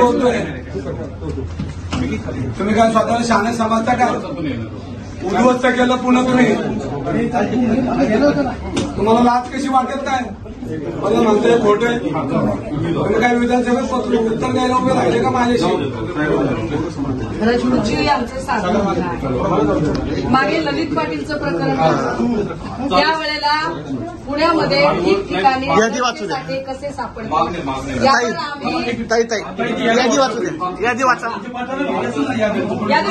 बोलतोय. तुम्ही काय स्वतःला शहाणे समजता का? उद्ध्वस्त केलं पुन्हा तुम्ही. तुम्हाला लाच कशी वाटत नाही? मला म्हणतोय खोटं. तुम्ही काय विधानसभेत उत्तर द्यायला उभे राहिले का माझ्याशी? मागे ललित पाटीलचं प्रकरण त्यावेळेला पुण्यामध्ये ठिकठिकाणी कसे सापडले यादी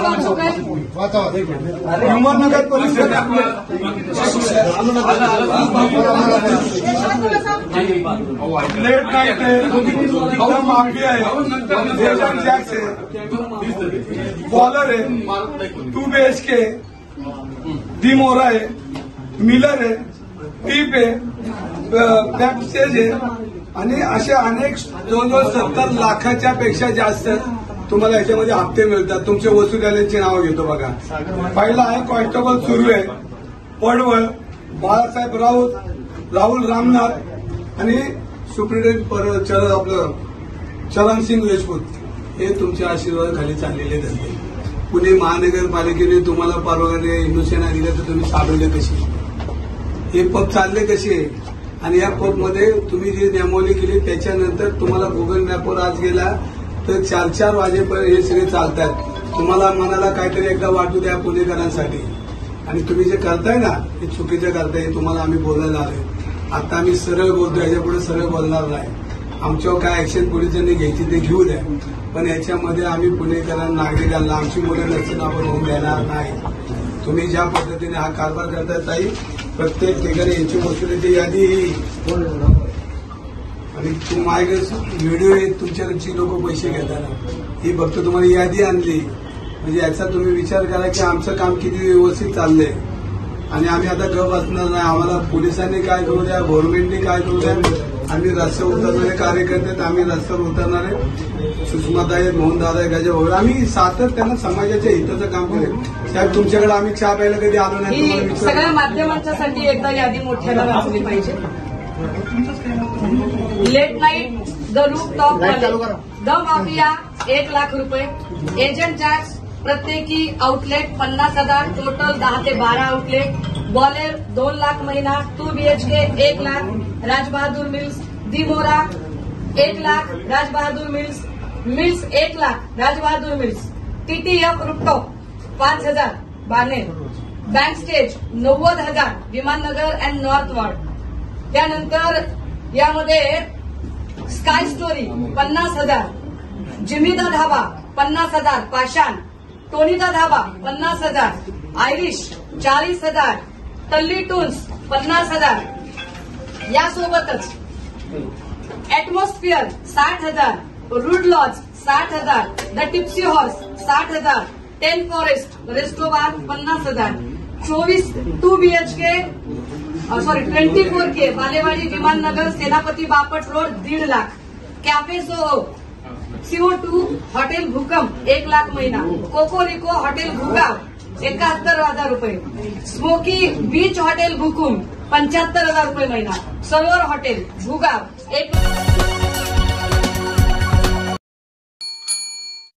वाचू काय? अहमदनगर पोलीस लेट नाईट आहे, माफिया आहे, जॅक्स आहे, बॉलर आहे, 2 BHK, डिमोरा आहे, मिलर आहे, टीप आहे, बॅक स्टेज आहे आणि असे अनेक जवळजवळ 70 लाखाच्या पेक्षा जास्त तुम्हाला याच्यामध्ये हप्ते मिळतात. तुमच्या वसुलीची नावं घेतो बघा. पहिला आहे कॉन्स्टेबल सुरू आहे, पडवळ, बाळासाहेब राऊत, राहुल रामनाथ आणि सुप्रिटेंडेंट आपलं चरण सिंग राजपूत. हे तुमच्या आशीर्वादाखाली चाललेले धंदे. पुणे महानगरपालिकेने तुम्हाला परवानगी हिंदुसेना दिल्या तर तुम्ही साधवले कशी? हे पब चालले कसे? आणि या पबमध्ये तुम्ही जी नियमावली केली त्याच्यानंतर तुम्हाला गुगल मॅपवर आज गेला तर 4-4 वाजेपर्यंत हे सगळे चालतात. तुम्हाला मनाला काहीतरी एकदा वाटू द्या पुणेकरांसाठी. आणि तुम्ही जे करताय ना हे चुकीचं करताय. हे तुम्हाला आम्ही बोलायला आलोय. आता आम्ही सरळ बोलतो, याच्यापुढे सरळ बोलणार नाही. आमच्यावर काय ऍक्शन पोलिसांनी घ्यायची ते घेऊ द्या, पण याच्यामध्ये आम्ही पुणेकरांना, नागरिकांना, आमची मुलं नसताना आपण होऊन देणार नाही. तुम्ही ज्या पद्धतीने हा कारभार करताय ताई, प्रत्येक ठिकाणी यांची वसुलीची यादी आणि माझ्याकडे व्हिडिओ आहेत, तुमच्याकडची लोक पैसे घेताना. ही फक्त तुम्हाला यादी आणली म्हणजे याचा तुम्ही विचार करा की आमचं काम किती व्यवस्थित चाललंय. आणि आम्ही आता गप असणार नाही. आम्हाला पोलिसांनी काय करू द्या, गव्हर्नमेंटने काय करू द्या. आम्ही रस्त्यावर उतरणारे कार्यकर्ते आहेत, आम्ही रस्त्यावर उतरणारे सुषमाताई आहेत, मोहनदादा आहे, गजाभाऊ. आम्ही सातत्यानं समाजाच्या हिताचं काम करेल. साहेब तुमच्याकडे आम्ही चहा प्यायला कधी आलो नाही. सगळ्या माध्यमांच्यासाठी एकदा यादी मोठ्याला वाचली पाहिजे. Late night, the roof top, the mafia 1 lakh रुपये, एजंट चार्ज प्रत्येकी आउटलेट 50,000, टोटल 10 ते 12 आउटलेट, बॉलेर 2 लाख महिना, 2 BHK 1 lakh, Rajbahadur Mills, Dimora 1 lakh, Rajbahadur Mills, Mills 1 lakh, Rajbahadur Mills, TTF rooftop 5,000 Baner, bank stage 90,000 Viman Nagar and north ward. त्यानंतर यामध्ये स्काय स्टोरी 50,000, जिमीदा धाबा 50,000, पाषाण, टोनीचा धाबा 50,000, आयरिश 40,000, टल्ली टून्स 50,000. यासोबतच atmosphere 60,000, Rude Lodge 60,000, The Tipsy Horse 60,000, 10 Forest Restobar 50,000, 2 BHK 24K Balewadi Viman Nagar Senapati Bapat road 1.5 lakh, cafe CO2 hotel भूकंप 1 लाख महिना, कोकोरिको hotel Bhugaon 71,000 रुपये, smoky beach hotel भूकुम 75,000 रुपये महिना, सरोवर hotel Bhugaon 1